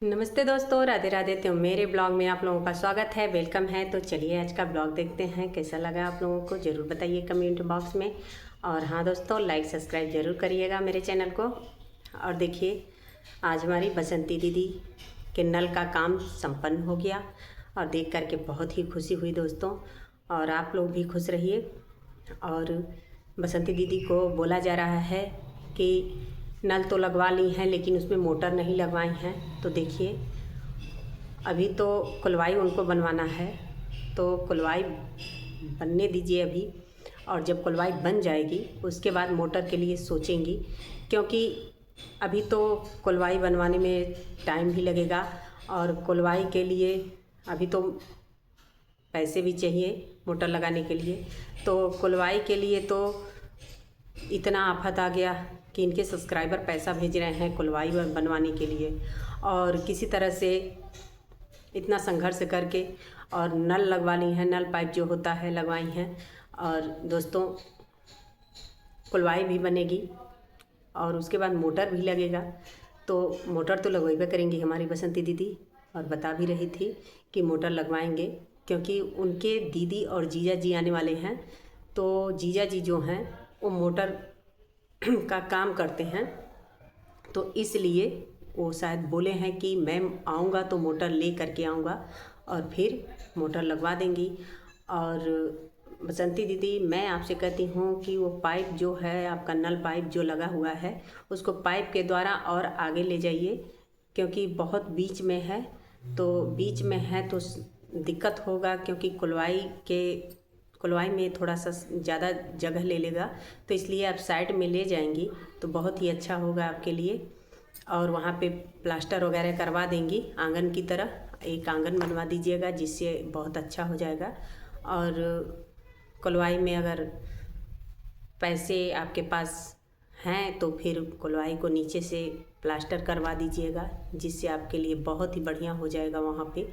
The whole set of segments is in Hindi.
नमस्ते दोस्तों, राधे राधे। तो मेरे ब्लॉग में आप लोगों का स्वागत है, वेलकम है। तो चलिए आज का ब्लॉग देखते हैं कैसा लगा आप लोगों को, ज़रूर बताइए कमेंट बॉक्स में। और हाँ दोस्तों, लाइक सब्सक्राइब ज़रूर करिएगा मेरे चैनल को। और देखिए आज हमारी बसंती दीदी के नल का काम संपन्न हो गया और देख करके बहुत ही खुशी हुई दोस्तों। और आप लोग भी खुश रहिए। और बसंती दीदी को बोला जा रहा है कि नल तो लगवा ली हैं लेकिन उसमें मोटर नहीं लगवाई हैं। तो देखिए अभी तो कुलवाई उनको बनवाना है, तो कुलवाई बनने दीजिए अभी। और जब कुलवाई बन जाएगी उसके बाद मोटर के लिए सोचेंगी, क्योंकि अभी तो कुलवाई बनवाने में टाइम भी लगेगा। और कुलवाई के लिए अभी तो पैसे भी चाहिए मोटर लगाने के लिए। तो कुलवाई के लिए तो इतना आफत आ गया कि इनके सब्सक्राइबर पैसा भेज रहे हैं कुलवाई बनवाने के लिए। और किसी तरह से इतना संघर्ष करके और नल लगवा ली हैं, नल पाइप जो होता है लगवाई हैं। और दोस्तों कुलवाई भी बनेगी और उसके बाद मोटर भी लगेगा। तो मोटर तो लगवाइबे करेंगी हमारी बसंती दीदी, और बता भी रही थी कि मोटर लगवाएंगे क्योंकि उनके दीदी और जीजा जी आने वाले हैं। तो जीजा जी जो हैं वो मोटर का काम करते हैं, तो इसलिए वो शायद बोले हैं कि मैं आऊँगा तो मोटर ले करके आऊँगा और फिर मोटर लगवा देंगी। और बसंती दीदी मैं आपसे कहती हूँ कि वो पाइप जो है आपका नल पाइप जो लगा हुआ है उसको पाइप के द्वारा और आगे ले जाइए, क्योंकि बहुत बीच में है। तो बीच में है तो दिक्कत होगा, क्योंकि कुलवाई में थोड़ा सा ज़्यादा जगह ले लेगा। तो इसलिए आप साइड में ले जाएंगी तो बहुत ही अच्छा होगा आपके लिए। और वहाँ पे प्लास्टर वगैरह करवा देंगी, आंगन की तरह एक आंगन बनवा दीजिएगा जिससे बहुत अच्छा हो जाएगा। और कुलवाई में अगर पैसे आपके पास हैं तो फिर कुलवाई को नीचे से प्लास्टर करवा दीजिएगा, जिससे आपके लिए बहुत ही बढ़िया हो जाएगा वहाँ पे।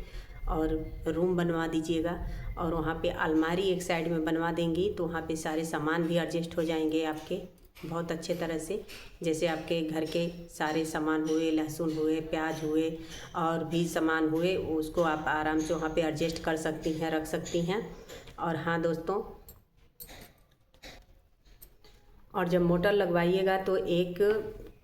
और रूम बनवा दीजिएगा और वहाँ पे अलमारी एक साइड में बनवा देंगी, तो वहाँ पे सारे सामान भी एडजस्ट हो जाएंगे आपके बहुत अच्छे तरह से। जैसे आपके घर के सारे सामान हुए, लहसुन हुए, प्याज हुए और भी सामान हुए, उसको आप आराम से वहाँ पे एडजस्ट कर सकती हैं, रख सकती हैं। और हाँ दोस्तों, और जब मोटर लगवाइएगा तो एक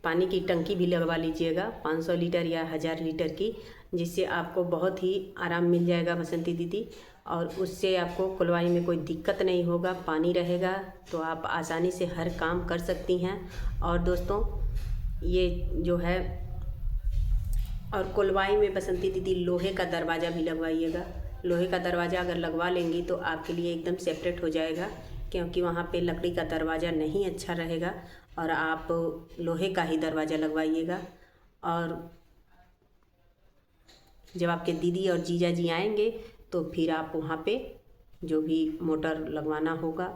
पानी की टंकी भी लगवा लीजिएगा 500 लीटर या 1000 लीटर की, जिससे आपको बहुत ही आराम मिल जाएगा बसंती दीदी। और उससे आपको कुलवाई में कोई दिक्कत नहीं होगा, पानी रहेगा तो आप आसानी से हर काम कर सकती हैं। और दोस्तों ये जो है, और कुलवाई में बसंती दीदी लोहे का दरवाज़ा भी लगवाइएगा। लोहे का दरवाज़ा अगर लगवा लेंगी तो आपके लिए एकदम सेपरेट हो जाएगा, क्योंकि वहाँ पे लकड़ी का दरवाज़ा नहीं अच्छा रहेगा। और आप लोहे का ही दरवाज़ा लगवाइएगा। और जब आपके दीदी और जीजा जी आएंगे तो फिर आप वहाँ पे जो भी मोटर लगवाना होगा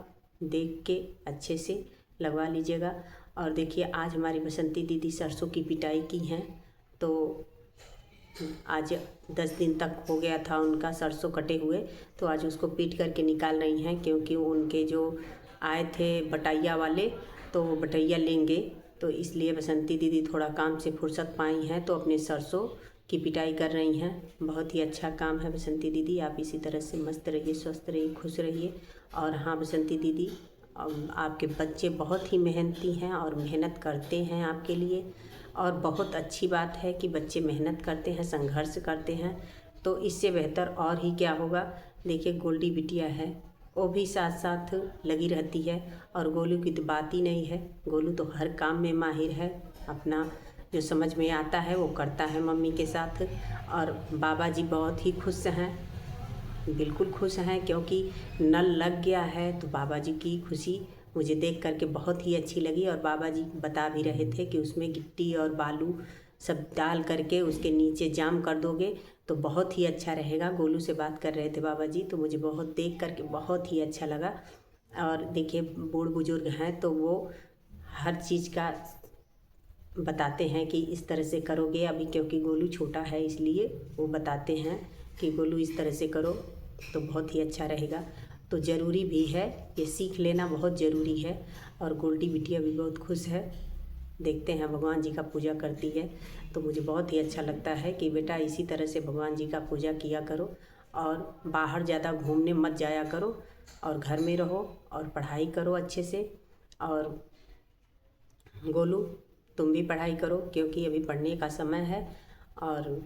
देख के अच्छे से लगवा लीजिएगा। और देखिए आज हमारी बसंती दीदी सरसों की पिटाई की हैं, तो आज 10 दिन तक हो गया था उनका सरसों कटे हुए, तो आज उसको पीट करके निकाल रही हैं, क्योंकि उनके जो आए थे बटैया वाले तो वो बटैया लेंगे। तो इसलिए बसंती दीदी थोड़ा काम से फुर्सत पाई हैं तो अपने सरसों की पिटाई कर रही हैं। बहुत ही अच्छा काम है बसंती दीदी, आप इसी तरह से मस्त रहिए, स्वस्थ रहिए, खुश रहिए। और हाँ बसंती दीदी, आपके बच्चे बहुत ही मेहनती हैं और मेहनत करते हैं आपके लिए। और बहुत अच्छी बात है कि बच्चे मेहनत करते हैं, संघर्ष करते हैं, तो इससे बेहतर और ही क्या होगा। देखिए गोल्डी बिटिया है, वो भी साथ साथ लगी रहती है। और गोलू की तो बात ही नहीं है, गोलू तो हर काम में माहिर है, अपना जो समझ में आता है वो करता है मम्मी के साथ। और बाबा जी बहुत ही खुश हैं, बिल्कुल खुश हैं, क्योंकि नल लग गया है। तो बाबा जी की खुशी मुझे देख करके बहुत ही अच्छी लगी। और बाबा जी बता भी रहे थे कि उसमें गिट्टी और बालू सब डाल करके उसके नीचे जाम कर दोगे तो बहुत ही अच्छा रहेगा। गोलू से बात कर रहे थे बाबा जी, तो मुझे बहुत देख करके बहुत ही अच्छा लगा। और देखिए बूढ़ बुजुर्ग हैं तो वो हर चीज़ का बताते हैं कि इस तरह से करोगे, अभी क्योंकि गोलू छोटा है इसलिए वो बताते हैं कि गोलू इस तरह से करो तो बहुत ही अच्छा रहेगा। तो ज़रूरी भी है, ये सीख लेना बहुत ज़रूरी है। और गोल्डी बिटिया भी बहुत खुश है देखते हैं भगवान जी का पूजा करती है, तो मुझे बहुत ही अच्छा लगता है कि बेटा इसी तरह से भगवान जी का पूजा किया करो और बाहर ज़्यादा घूमने मत जाया करो और घर में रहो और पढ़ाई करो अच्छे से। और गोलू तुम भी पढ़ाई करो क्योंकि अभी पढ़ने का समय है और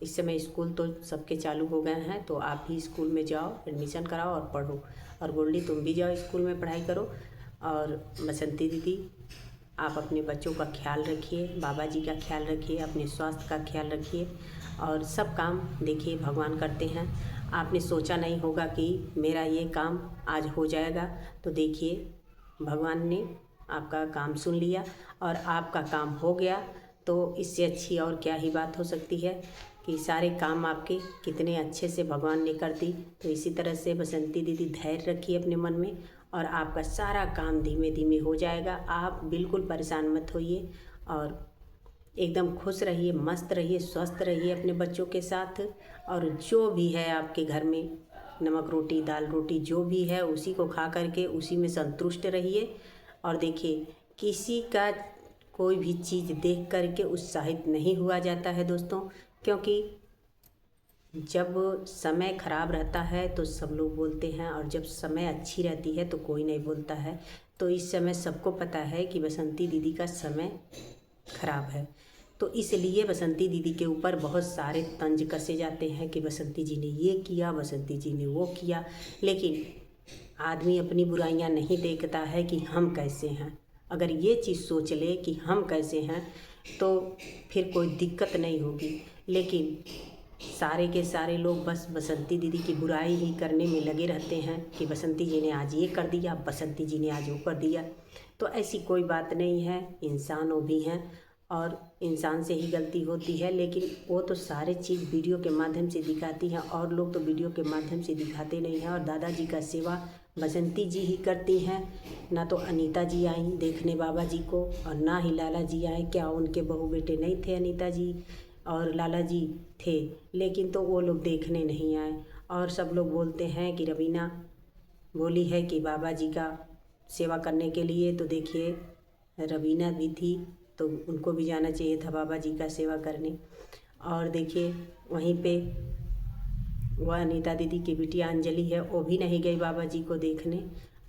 इस समय स्कूल तो सबके चालू हो गए हैं, तो आप भी स्कूल में जाओ, एडमिशन कराओ और पढ़ो। और गोल्डी तुम भी जाओ स्कूल में पढ़ाई करो। और बसंती दीदी आप अपने बच्चों का ख्याल रखिए, बाबा जी का ख्याल रखिए, अपने स्वास्थ्य का ख्याल रखिए और सब काम देखिए भगवान करते हैं। आपने सोचा नहीं होगा कि मेरा ये काम आज हो जाएगा, तो देखिए भगवान ने आपका काम सुन लिया और आपका काम हो गया, तो इससे अच्छी और क्या ही बात हो सकती है कि सारे काम आपके कितने अच्छे से भगवान ने कर दी। तो इसी तरह से बसंती दीदी धैर्य रखिए अपने मन में और आपका सारा काम धीमे धीमे हो जाएगा। आप बिल्कुल परेशान मत होइए और एकदम खुश रहिए, मस्त रहिए, स्वस्थ रहिए अपने बच्चों के साथ। और जो भी है आपके घर में नमक रोटी, दाल रोटी जो भी है उसी को खा करके उसी में संतुष्ट रहिए। और देखिए किसी का कोई भी चीज़ देख करके उत्साहित नहीं हुआ जाता है दोस्तों, क्योंकि जब समय ख़राब रहता है तो सब लोग बोलते हैं और जब समय अच्छी रहती है तो कोई नहीं बोलता है। तो इस समय सबको पता है कि बसंती दीदी का समय ख़राब है, तो इसलिए बसंती दीदी के ऊपर बहुत सारे तंज कसे जाते हैं कि बसंती जी ने ये किया, बसंती जी ने वो किया। लेकिन आदमी अपनी बुराइयां नहीं देखता है कि हम कैसे हैं। अगर ये चीज़ सोच ले कि हम कैसे हैं तो फिर कोई दिक्कत नहीं होगी। लेकिन सारे के सारे लोग बस बसंती दीदी की बुराई ही करने में लगे रहते हैं कि बसंती जी ने आज ये कर दिया, बसंती जी ने आज वो कर दिया। तो ऐसी कोई बात नहीं है, इंसान वो भी हैं और इंसान से ही गलती होती है। लेकिन वो तो सारे चीज़ वीडियो के माध्यम से दिखाती हैं और लोग तो वीडियो के माध्यम से दिखाते नहीं हैं। और दादाजी का सेवा बसंती जी ही करती हैं, ना तो अनीता जी आई देखने बाबा जी को और ना ही लाला जी आए। क्या उनके बहू बेटे नहीं थे अनीता जी और लाला जी थे, लेकिन तो वो लोग देखने नहीं आए। और सब लोग बोलते हैं कि रवीना बोली है कि बाबा जी का सेवा करने के लिए, तो देखिए रवीना भी थी तो उनको भी जाना चाहिए था बाबा जी का सेवा करने। और देखिए वहीं पे वह अनीता दीदी की बिटिया अंजलि है, वो भी नहीं गई बाबा जी को देखने।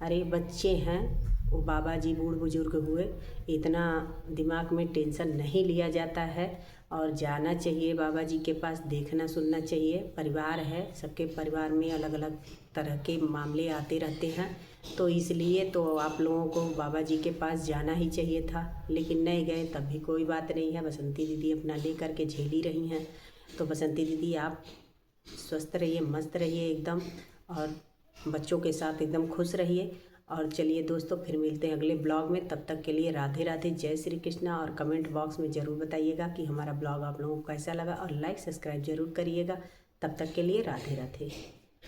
अरे बच्चे हैं, वो बाबा जी बूढ़ बुजुर्ग हुए, इतना दिमाग में टेंशन नहीं लिया जाता है और जाना चाहिए बाबा जी के पास, देखना सुनना चाहिए। परिवार है, सबके परिवार में अलग अलग तरह के मामले आते रहते हैं, तो इसलिए तो आप लोगों को बाबा जी के पास जाना ही चाहिए था, लेकिन नहीं गए तब भी कोई बात नहीं है। बसंती दीदी अपना ले करके झेल ही रही हैं। तो बसंती दीदी आप स्वस्थ रहिए, मस्त रहिए एकदम और बच्चों के साथ एकदम खुश रहिए। और चलिए दोस्तों फिर मिलते हैं अगले ब्लॉग में, तब तक के लिए राधे राधे, जय श्री कृष्णा। और कमेंट बॉक्स में ज़रूर बताइएगा कि हमारा ब्लॉग आप लोगों को कैसा लगा और लाइक सब्सक्राइब ज़रूर करिएगा। तब तक के लिए राधे राधे।